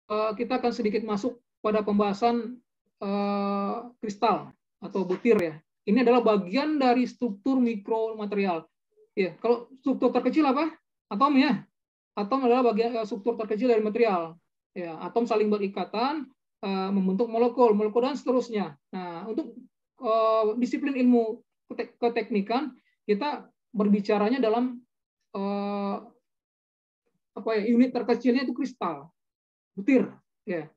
kita akan sedikit masuk pada pembahasan kristal atau butir ya. Ini adalah bagian dari struktur mikromaterial. Ya, kalau struktur terkecil apa? Atom ya. Atom adalah bagian struktur terkecil dari material. Ya, atom saling berikatan membentuk molekul, dan seterusnya. Nah, untuk disiplin ilmu keteknikan kita berbicaranya dalam unit terkecilnya itu kristal, butir. Ya.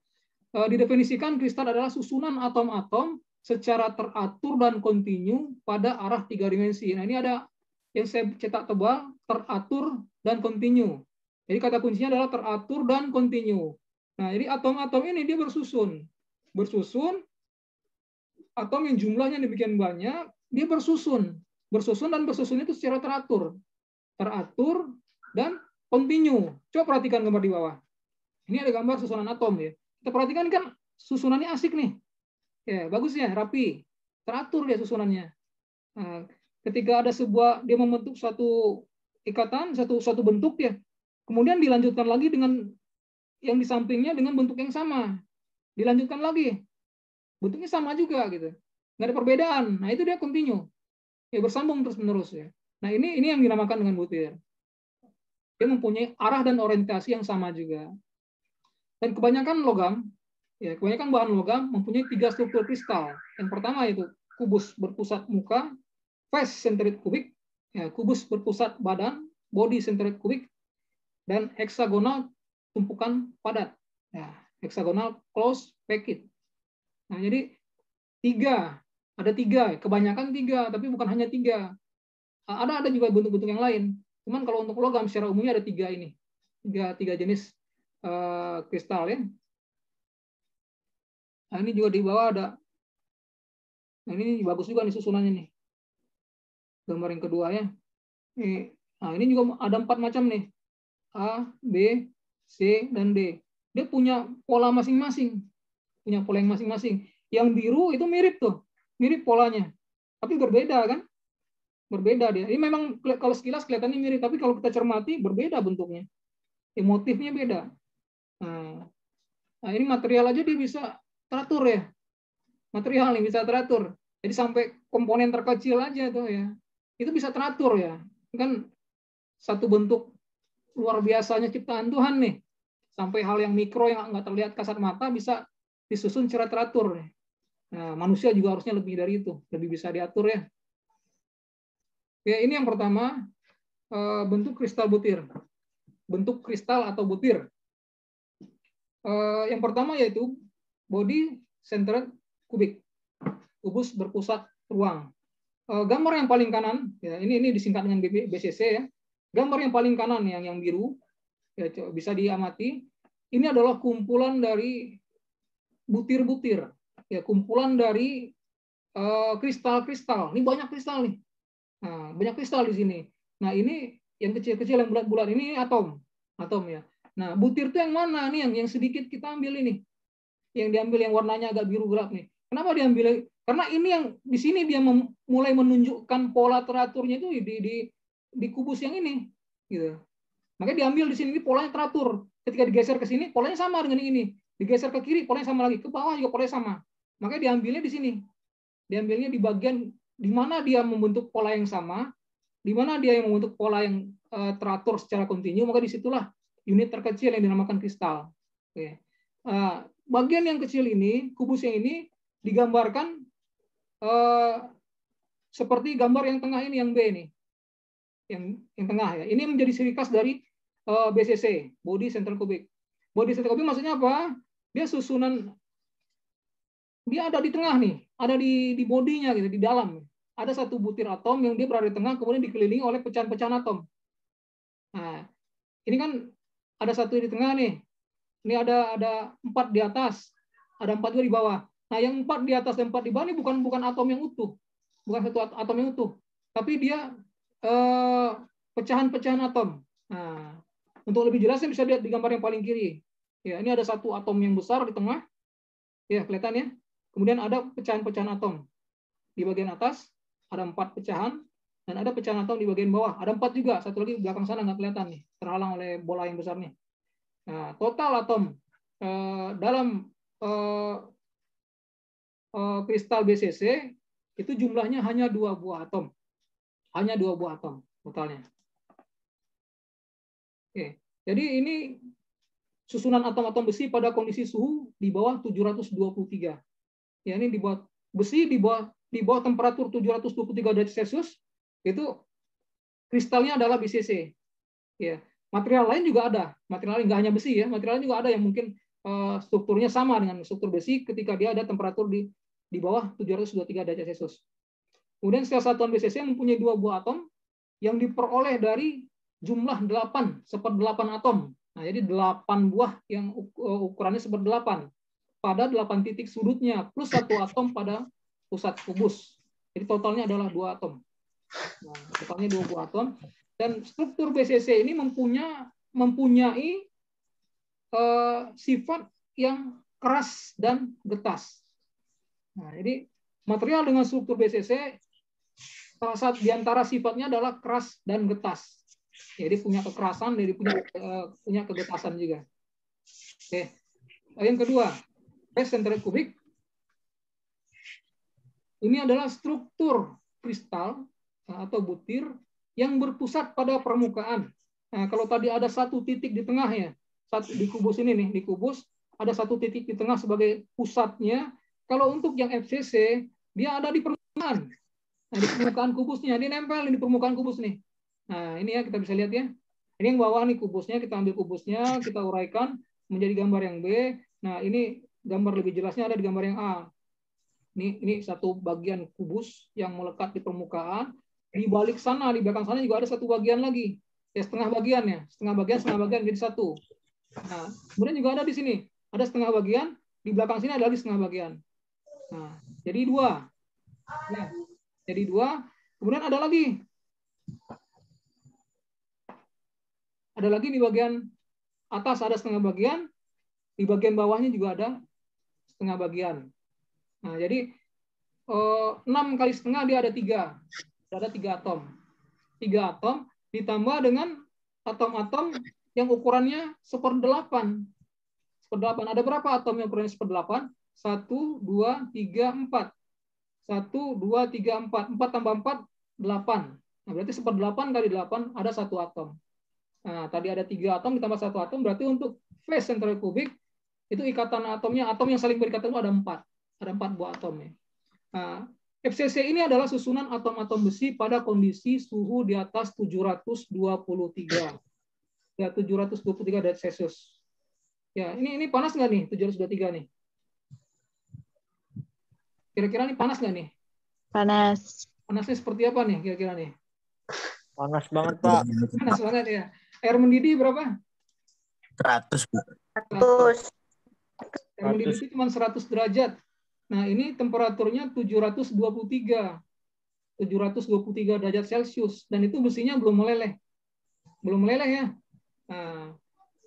Didefinisikan kristal adalah susunan atom-atom secara teratur dan kontinu pada arah 3 dimensi. Nah, ini ada yang saya cetak tebal, teratur dan kontinu. Jadi kata kuncinya adalah teratur dan kontinu. Nah, jadi atom-atom ini dia bersusun. Atom yang jumlahnya demikian banyak, dia bersusun. Dan bersusun itu secara teratur. Teratur dan kontinu. Coba perhatikan gambar di bawah. Ini ada gambar susunan atom ya. Kita perhatikan kan susunannya asik nih. Ya, bagus ya, rapi. Teratur ya susunannya. Nah, ketika ada dia membentuk suatu ikatan, satu bentuk ya. Kemudian dilanjutkan lagi dengan yang di sampingnya dengan bentuk yang sama. Dilanjutkan lagi. Bentuknya sama juga gitu. Nggak ada perbedaan. Nah, itu dia continue. Ya, bersambung terus-menerus ya. Nah, ini yang dinamakan dengan butir. Dia mempunyai arah dan orientasi yang sama juga. Dan kebanyakan bahan logam mempunyai 3 struktur kristal. Yang pertama yaitu kubus berpusat muka, face centered kubik, ya, kubus berpusat badan, body centered kubik, dan heksagonal tumpukan padat. Ya, heksagonal close packed. Nah, jadi ada tiga, kebanyakan 3, tapi bukan hanya 3. Ada juga bentuk-bentuk yang lain. Cuman kalau untuk logam secara umumnya ada 3 ini, tiga jenis kristal ya. Nah, ini juga di bawah ada. Nah, ini bagus juga nih susunannya nih. Gambar yang kedua ya. Nah, ini juga ada 4 macam nih. A, B, C, dan D. Dia punya pola masing-masing. Yang biru itu mirip tuh. Mirip polanya. Tapi berbeda kan? Berbeda dia. Ini memang kalau sekilas kelihatannya mirip, tapi kalau kita cermati berbeda bentuknya. Motifnya beda. Nah, ini material aja dia bisa teratur ya. Material nih bisa teratur. Jadi sampai komponen terkecil aja tuh ya. Itu bisa teratur ya. Kan satu bentuk luar biasanya ciptaan Tuhan nih. Sampai hal yang mikro yang nggak terlihat kasat mata bisa disusun secara teratur. Nah, manusia juga harusnya lebih dari itu. Lebih bisa diatur ya. Ya, ini yang pertama, bentuk kristal butir. Bentuk kristal atau butir. Yang pertama yaitu body centered kubik. Kubus berpusat ruang. Gambar yang paling kanan, ya, ini disingkat dengan BCC ya. Gambar yang paling kanan yang biru, ya, bisa diamati. Ini adalah kumpulan dari butir-butir, ya, kumpulan dari kristal-kristal. Ini banyak kristal nih. Nah, banyak kristal di sini. Nah, ini yang kecil-kecil yang bulat-bulat ini atom ya. Nah, butir itu yang mana nih? Yang sedikit kita ambil ini. Yang diambil yang warnanya agak biru gelap nih. Kenapa diambil? Karena ini yang di sini dia mulai menunjukkan pola teraturnya itu di kubus yang ini, gitu. Makanya diambil di sini, ini polanya teratur. Ketika digeser ke sini, polanya sama dengan ini. Digeser ke kiri, polanya sama lagi. Ke bawah juga polanya sama. Makanya diambilnya di sini. Diambilnya di bagian di mana dia membentuk pola yang sama, di mana dia yang membentuk pola yang teratur secara kontinu, maka disitulah unit terkecil yang dinamakan kristal. Oke. Bagian yang kecil ini, kubus yang ini digambarkan seperti gambar yang tengah ini, yang B ini, yang tengah ya. Ini menjadi ciri khas dari BCC, body central cubic. Body central cubic maksudnya apa? Dia susunan, dia ada di tengah nih, ada di bodinya gitu, di dalam. Ada satu butir atom yang dia berada di tengah, kemudian dikelilingi oleh pecahan-pecahan atom. Nah, ini kan ada satu di tengah nih. Ini ada 4 di atas, ada 4 juga di bawah. Nah, yang 4 di atas dan 4 di bawah ini bukan atom yang utuh, bukan satu atom yang utuh, tapi dia pecahan-pecahan atom. Nah, untuk lebih jelasnya bisa lihat di gambar yang paling kiri. Ya, ini ada satu atom yang besar di tengah, ya kelihatan ya. Kemudian ada pecahan-pecahan atom di bagian atas, ada 4 pecahan, dan ada pecahan atom di bagian bawah, ada 4 juga. Satu lagi di belakang sana nggak kelihatan nih, terhalang oleh bola yang besar nih. Nah, total atom dalam kristal BCC itu jumlahnya hanya 2 buah atom. Hanya 2 buah atom totalnya. Oke. Jadi ini susunan atom-atom besi pada kondisi suhu di bawah 723. Ya, ini di bawah besi di bawah temperatur 723 derajat Celcius itu kristalnya adalah BCC. Ya. Material lain juga ada. Material lain nggak hanya besi ya. Material lain juga ada yang mungkin strukturnya sama dengan struktur besi ketika dia ada temperatur di bawah 723 derajat Celcius. Kemudian sel satuan BCC mempunyai 2 buah atom yang diperoleh dari jumlah 8 /8 atom. Nah, jadi 8 buah yang ukurannya 1/8 pada 8 titik sudutnya plus 1 atom pada pusat kubus. Jadi totalnya adalah 2 atom. Nah, totalnya 2 buah atom. Dan struktur BCC ini mempunyai sifat yang keras dan getas. Nah, jadi material dengan struktur BCC salah satu di antara sifatnya adalah keras dan getas. Jadi punya kekerasan, jadi punya kegetasan juga. Oke. Yang kedua, phase centered cubic. Ini adalah struktur kristal atau butir yang berpusat pada permukaan. Nah, kalau tadi ada 1 titik di tengahnya, di kubus ini nih, di kubus ada 1 titik di tengah sebagai pusatnya. Kalau untuk yang FCC, dia ada di permukaan. Nah, di permukaan kubusnya, dia nempel di permukaan kubus nih. Nah, ini ya kita bisa lihat ya. Ini yang bawah nih kubusnya, kita ambil kubusnya, kita uraikan menjadi gambar yang B. Nah, ini gambar lebih jelasnya ada di gambar yang A. Ini satu bagian kubus yang melekat di permukaan. Di balik sana, di belakang sana juga ada 1 bagian lagi. Ya, setengah bagian ya. Setengah bagian jadi 1. Nah, kemudian juga ada di sini. Ada setengah bagian, di belakang sini ada lagi setengah bagian. Nah, jadi 2. Nah, jadi 2. Kemudian ada lagi. Ada lagi di bagian atas ada setengah bagian, di bagian bawahnya juga ada setengah bagian. Nah, jadi 6 kali setengah dia ada 3. Ada 3 atom. 3 atom ditambah dengan atom-atom yang ukurannya 1/8. 1/8. Ada berapa atom yang ukurannya 1/8? 1, 2, 3, 4. 1, 2, 3, 4. 4 tambah 4, 8. Nah, berarti 1/8 kali 8 ada 1 atom. Nah, tadi ada 3 atom ditambah 1 atom, berarti untuk phase centered cubic itu ikatan atomnya, atom yang saling berikatan itu ada 4. Ada 4 buah atomnya. Nah, FCC ini adalah susunan atom-atom besi pada kondisi suhu di atas 723. Ya, 723 derajat Celcius. Ya, ini panas nggak nih 723 nih? Kira-kira ini panas nggak nih? Panas. Panasnya seperti apa nih kira-kira nih? Panas banget, Pak. Panas banget ya. Air mendidih berapa? 100, Bu. 100. Air mendidih itu cuma 100 derajat. Nah, ini temperaturnya 723 derajat Celcius. Dan itu besinya belum meleleh. Belum meleleh ya. Nah,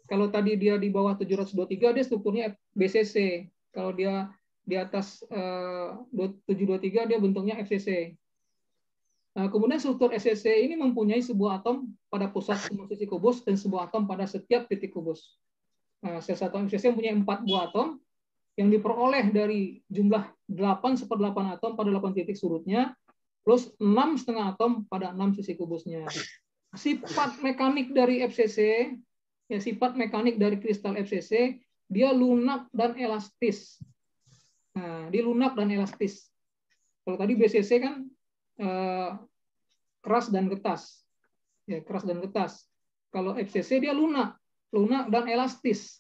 kalau tadi dia di bawah 723, dia strukturnya BCC. Kalau dia di atas 723, dia bentuknya FCC. Nah, kemudian struktur FCC ini mempunyai sebuah atom pada pusat semua sisi kubus dan sebuah atom pada setiap titik kubus. Nah, sel satuan FCC mempunyai 4 buah atom yang diperoleh dari jumlah 8/8 atom pada 8 titik sudutnya, plus 6,5 atom pada 6 sisi kubusnya. Sifat mekanik dari FCC, ya sifat mekanik dari kristal FCC, dia lunak dan elastis. Nah, dia lunak dan elastis. Kalau tadi BCC kan keras dan getas. Ya, keras dan getas. Kalau FCC dia lunak dan elastis.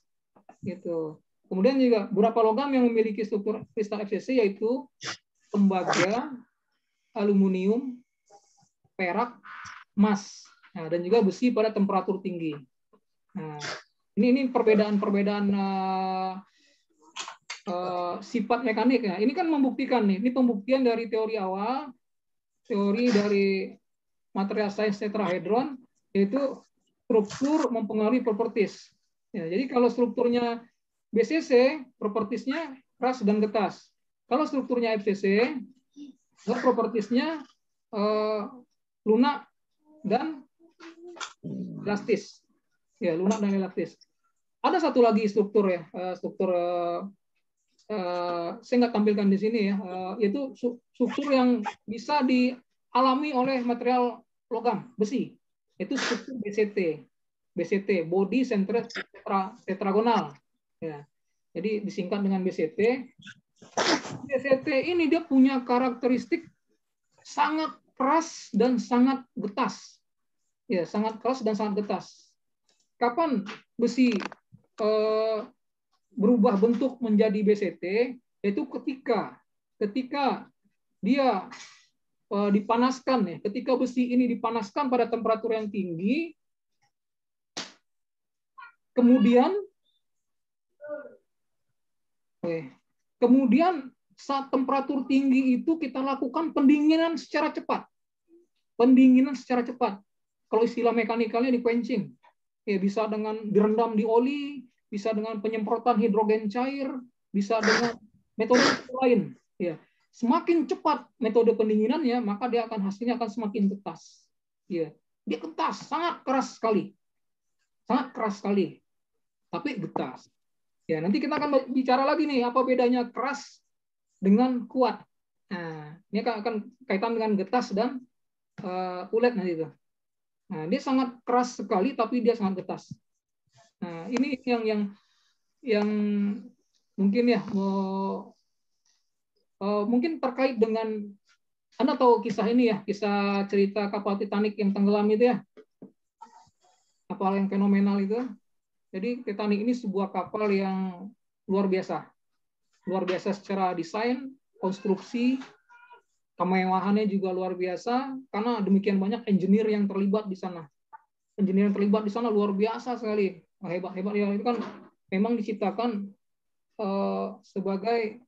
Gitu. Kemudian juga beberapa logam yang memiliki struktur kristal FCC yaitu tembaga, aluminium, perak, emas, nah, dan juga besi pada temperatur tinggi. Nah, ini perbedaan sifat mekanik ya. Ini kan membuktikan nih. Ini pembuktian dari teori awal, teori dari material science tetrahedron, yaitu struktur mempengaruhi properties. Ya, jadi kalau strukturnya BCC, propertiesnya keras dan getas. Kalau strukturnya FCC, propertiesnya lunak dan elastis. Ya, lunak dan elastis. Ada satu lagi struktur ya, struktur saya nggak tampilkan di sini ya, yaitu struktur yang bisa dialami oleh material logam besi. Itu struktur BCT, body centered tetragonal. Ya. Jadi disingkat dengan BCT. BCT ini dia punya karakteristik sangat keras dan sangat getas. Ya, sangat keras dan sangat getas. Kapan besi berubah bentuk menjadi BCT, yaitu ketika dia dipanaskan ya, ketika besi ini dipanaskan pada temperatur yang tinggi, kemudian saat temperatur tinggi itu kita lakukan pendinginan secara cepat. Kalau istilah mekanikalnya di quenching. Ya, bisa dengan direndam di oli, bisa dengan penyemprotan hidrogen cair, bisa dengan metode lain. Ya. Semakin cepat metode pendinginannya, maka hasilnya akan semakin getas. Ya. Dia getas, sangat keras sekali. Tapi getas. Ya, nanti kita akan bicara lagi nih, apa bedanya keras dengan kuat. Nah, ini akan kaitan dengan getas dan ulet nanti itu. Nah, dia sangat keras sekali, tapi dia sangat getas. Nah, ini yang mungkin ya mungkin terkait dengan, Anda tahu kisah ini ya, kisah cerita kapal Titanic yang tenggelam itu ya, kapal yang fenomenal itu. Jadi Titanic ini sebuah kapal yang luar biasa secara desain, konstruksi, kemewahannya juga luar biasa karena demikian banyak engineer yang terlibat di sana. Engineer yang terlibat di sana luar biasa sekali, hebat ya. Itu kan memang diciptakan sebagai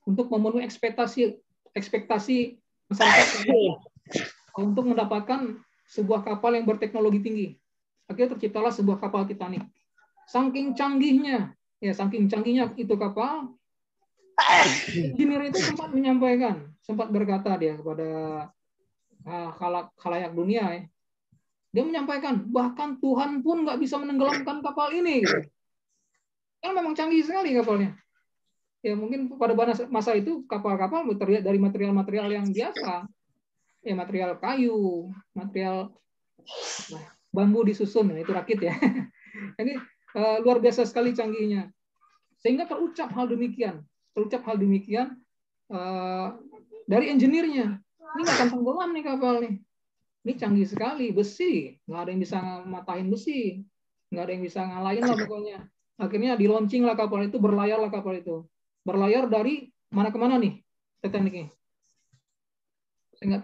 untuk memenuhi ekspektasi masyarakat untuk mendapatkan sebuah kapal yang berteknologi tinggi. Akhirnya terciptalah sebuah kapal Titanic. Saking canggihnya itu kapal, engineer itu sempat berkata dia kepada khalayak dunia ya. Dia menyampaikan bahkan Tuhan pun nggak bisa menenggelamkan kapal ini gitu. Kan memang canggih sekali kapalnya. Ya mungkin pada masa itu kapal-kapal dari material-material yang biasa. Ya material kayu, material bambu disusun, itu rakit ya. Ini luar biasa sekali canggihnya. Sehingga terucap hal demikian dari engineer-nya. Ini nggak akan tenggelam nih kapal nih. Ini canggih sekali, besi. Nggak ada yang bisa matahin besi. Nggak ada yang bisa ngalahin lah pokoknya. Akhirnya di launching lah kapal itu, berlayar lah kapal itu. Berlayar dari mana ke mana nih Titanic ini? Saya nggak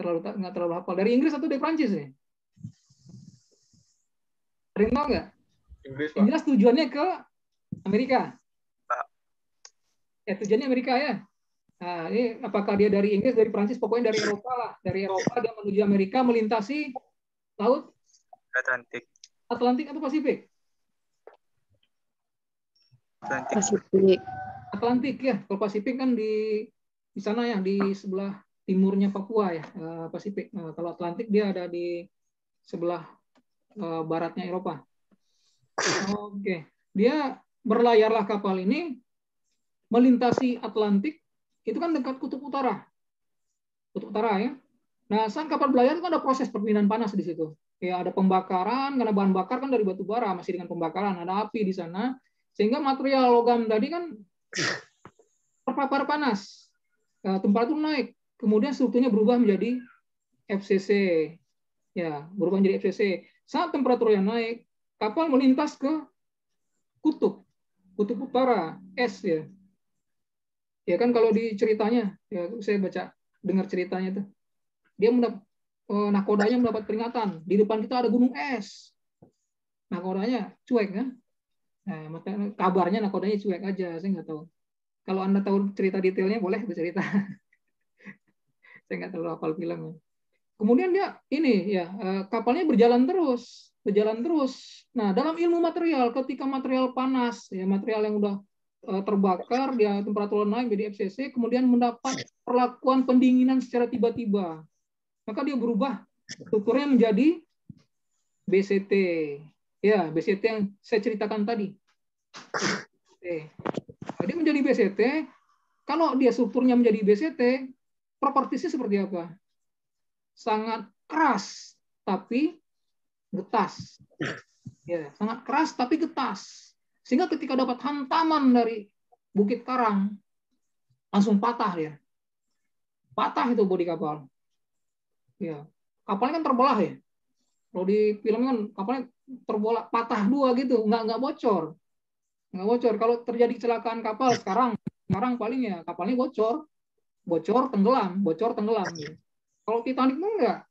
terlalu hafal. Dari Inggris atau dari Prancis ya? Ada yang tahu nggak? Inggris, Pak. Inggris tujuannya ke Amerika. Ya, tujuannya Amerika ya. Nah, ini apakah dia dari Inggris, dari Prancis, pokoknya dari Eropa lah. Dari Eropa dia menuju Amerika, melintasi laut Atlantik atau Pasifik? Atlantik ya. Kalau Pasifik kan di sana ya, di sebelah timurnya Papua ya, Pasifik. Kalau Atlantik dia ada di sebelah baratnya Eropa. Oke. Dia berlayarlah kapal ini melintasi Atlantik, itu kan dekat kutub utara ya. Nah, saat kapal berlayar itu ada proses perpindahan panas di situ. Ya, ada pembakaran karena bahan bakar kan dari batu bara, masih dengan pembakaran, ada api di sana, sehingga material logam tadi kan terpapar panas, temperatur naik, kemudian strukturnya berubah menjadi FCC, ya, berubah menjadi FCC. Saat temperaturnya naik, kapal melintas ke kutub utara, es ya. Ya kan kalau di ceritanya, ya saya dengar ceritanya tuh, dia nakodanya mendapat peringatan di depan kita ada gunung es. Nakodanya cuek kan? Nah, kabarnya nakodanya cuek aja, saya nggak tahu. Kalau Anda tahu cerita detailnya boleh bercerita. Saya nggak terlalu hafal filmnya. Kemudian dia ini ya kapalnya berjalan terus. Nah, dalam ilmu material, ketika material panas, ya material yang udah terbakar, dia temperatur naik jadi FCC, kemudian mendapat perlakuan pendinginan secara tiba-tiba, maka dia berubah strukturnya menjadi BCT. Ya, BCT yang saya ceritakan tadi. Nah, dia menjadi BCT. Kalau dia strukturnya menjadi BCT, propertisnya seperti apa? Sangat keras, tapi getas. Ya, sangat keras tapi getas. Sehingga ketika dapat hantaman dari Bukit Karang, langsung patah dia. Patah itu bodi kapal. Ya, kapalnya kan terbelah ya. Kalau di film kan kapalnya terbelah, patah dua gitu, nggak bocor. Nggak bocor. Kalau terjadi kecelakaan kapal sekarang paling ya kapalnya bocor tenggelam, bocor tenggelam. Gitu. Kalau Titanic itu enggak,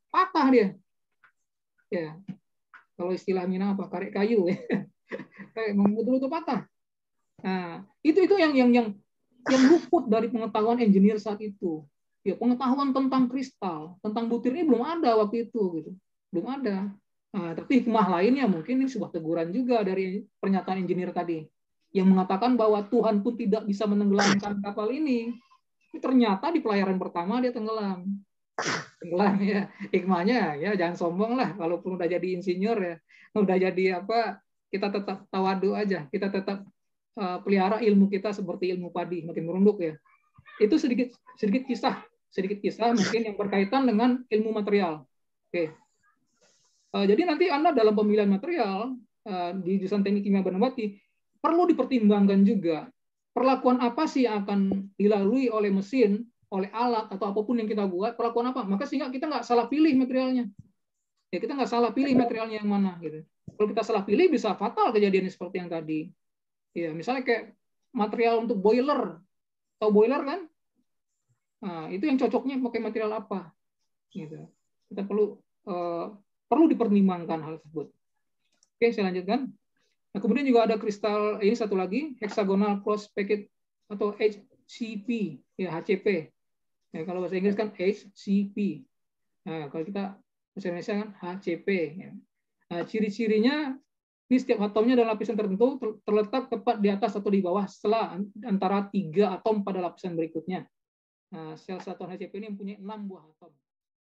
patah dia. Ya, kalau istilah Minang apa, karet kayu ya. Kayak betul-betul patah. Nah, itu yang luput dari pengetahuan engineer saat itu. Ya, pengetahuan tentang kristal, tentang butir ini belum ada waktu itu gitu. Belum ada. Nah, tapi hikmah lainnya mungkin ini sebuah teguran juga dari pernyataan engineer tadi yang mengatakan bahwa Tuhan pun tidak bisa menenggelamkan kapal ini. Tapi ternyata di pelayaran pertama dia tenggelam. Tenggelam ya. Hikmahnya ya jangan sombong lah walaupun udah jadi insinyur ya. Udah jadi apa, kita tetap tawadu aja. Kita tetap pelihara ilmu kita seperti ilmu padi, makin merunduk ya. Itu sedikit kisah mungkin yang berkaitan dengan ilmu material. Oke. Jadi nanti Anda dalam pemilihan material di jurusan Teknik Kimia Bernabati perlu dipertimbangkan juga perlakuan apa sih yang akan dilalui oleh mesin, oleh alat atau apapun yang kita buat, perlakuan apa. Maka sehingga kita nggak salah pilih materialnya. Ya, kita nggak salah pilih materialnya yang mana gitu. Kalau kita salah pilih bisa fatal kejadian seperti yang tadi. Ya, misalnya kayak material untuk boiler. Tahu boiler kan? Nah, itu yang cocoknya pakai material apa? Gitu. Kita perlu dipertimbangkan hal tersebut. Oke, saya lanjutkan. Nah, kemudian juga ada kristal ini satu lagi, hexagonal cross packet atau HCP, ya HCP. Ya, kalau bahasa Inggris kan HCP. Nah, kalau kita bahasa Indonesia kan HCP. Ya. Nah, ciri-cirinya ini setiap atomnya dalam lapisan tertentu terletak tepat di atas atau di bawah setelah antara 3 atom pada lapisan berikutnya. Nah, sel satuan HCP ini mempunyai 6 buah atom.